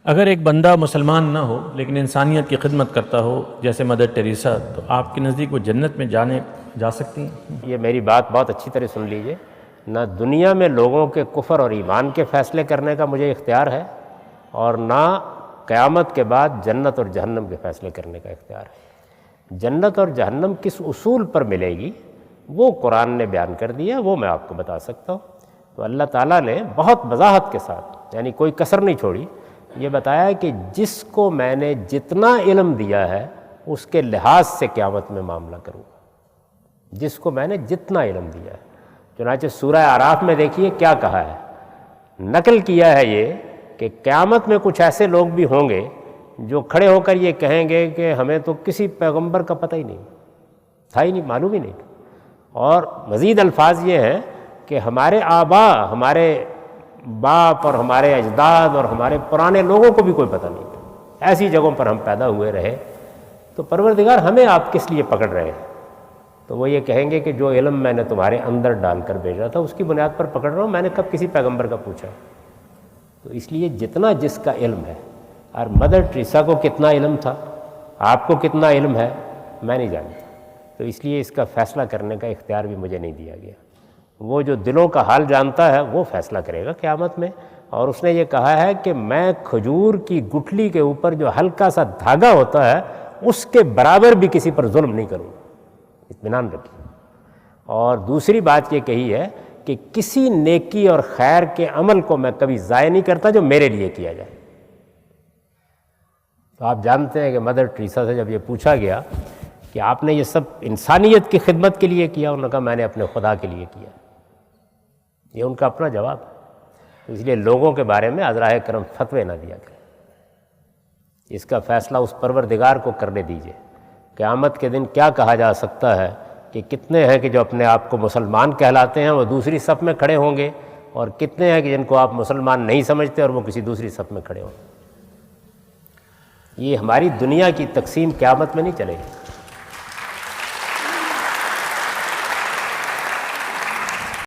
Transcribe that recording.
اگر ایک بندہ مسلمان نہ ہو لیکن انسانیت کی خدمت کرتا ہو جیسے مدر ٹیریسا، تو آپ کے نزدیک وہ جنت میں جا سکتی ہیں؟ یہ میری بات بہت اچھی طرح سن لیجئے، نہ دنیا میں لوگوں کے کفر اور ایمان کے فیصلے کرنے کا مجھے اختیار ہے، اور نہ قیامت کے بعد جنت اور جہنم کے فیصلے کرنے کا اختیار ہے۔ جنت اور جہنم کس اصول پر ملے گی وہ قرآن نے بیان کر دیا، وہ میں آپ کو بتا سکتا ہوں۔ تو اللہ تعالیٰ نے بہت وضاحت کے ساتھ، یعنی کوئی کسر نہیں چھوڑی، یہ بتایا کہ جس کو میں نے جتنا علم دیا ہے اس کے لحاظ سے قیامت میں معاملہ کروں گا، جس کو میں نے جتنا علم دیا ہے۔ چنانچہ سورہ اعراف میں دیکھیے کیا کہا ہے، نقل کیا ہے یہ کہ قیامت میں کچھ ایسے لوگ بھی ہوں گے جو کھڑے ہو کر یہ کہیں گے کہ ہمیں تو کسی پیغمبر کا پتہ ہی نہیں تھا، ہی نہیں، معلوم ہی نہیں۔ اور مزید الفاظ یہ ہیں کہ ہمارے آباء، ہمارے باپ اور ہمارے اجداد اور ہمارے پرانے لوگوں کو بھی کوئی پتہ نہیں تھا، ایسی جگہوں پر ہم پیدا ہوئے رہے، تو پروردگار ہمیں آپ کس لیے پکڑ رہے ہیں؟ تو وہ یہ کہیں گے کہ جو علم میں نے تمہارے اندر ڈال کر بھیجا تھا اس کی بنیاد پر پکڑ رہا ہوں، میں نے کب کسی پیغمبر کا پوچھا؟ تو اس لیے جتنا جس کا علم ہے، اور مدر ٹریسا کو کتنا علم تھا، آپ کو کتنا علم ہے، میں نہیں جانتا، تو اس لیے اس کا فیصلہ کرنے کا اختیار بھی مجھے نہیں دیا گیا۔ وہ جو دلوں کا حال جانتا ہے وہ فیصلہ کرے گا قیامت میں، اور اس نے یہ کہا ہے کہ میں کھجور کی گٹھلی کے اوپر جو ہلکا سا دھاگا ہوتا ہے اس کے برابر بھی کسی پر ظلم نہیں کروں، اطمینان رکھیے۔ اور دوسری بات یہ کہی ہے کہ کسی نیکی اور خیر کے عمل کو میں کبھی ضائع نہیں کرتا جو میرے لیے کیا جائے۔ تو آپ جانتے ہیں کہ مدر ٹریسا سے جب یہ پوچھا گیا کہ آپ نے یہ سب انسانیت کی خدمت کے لیے کیا، انہوں نے کہا میں نے اپنے خدا کے لیے کیا۔ یہ ان کا اپنا جواب ہے۔ اس لیے لوگوں کے بارے میں عذرائے کرم فتوے نہ دیا کریں، اس کا فیصلہ اس پروردگار کو کرنے دیجیے۔ قیامت کے دن کیا کہا جا سکتا ہے کہ کتنے ہیں کہ جو اپنے آپ کو مسلمان کہلاتے ہیں وہ دوسری صف میں کھڑے ہوں گے، اور کتنے ہیں کہ جن کو آپ مسلمان نہیں سمجھتے اور وہ کسی دوسری صف میں کھڑے ہوں گے۔ یہ ہماری دنیا کی تقسیم قیامت میں نہیں چلے گی۔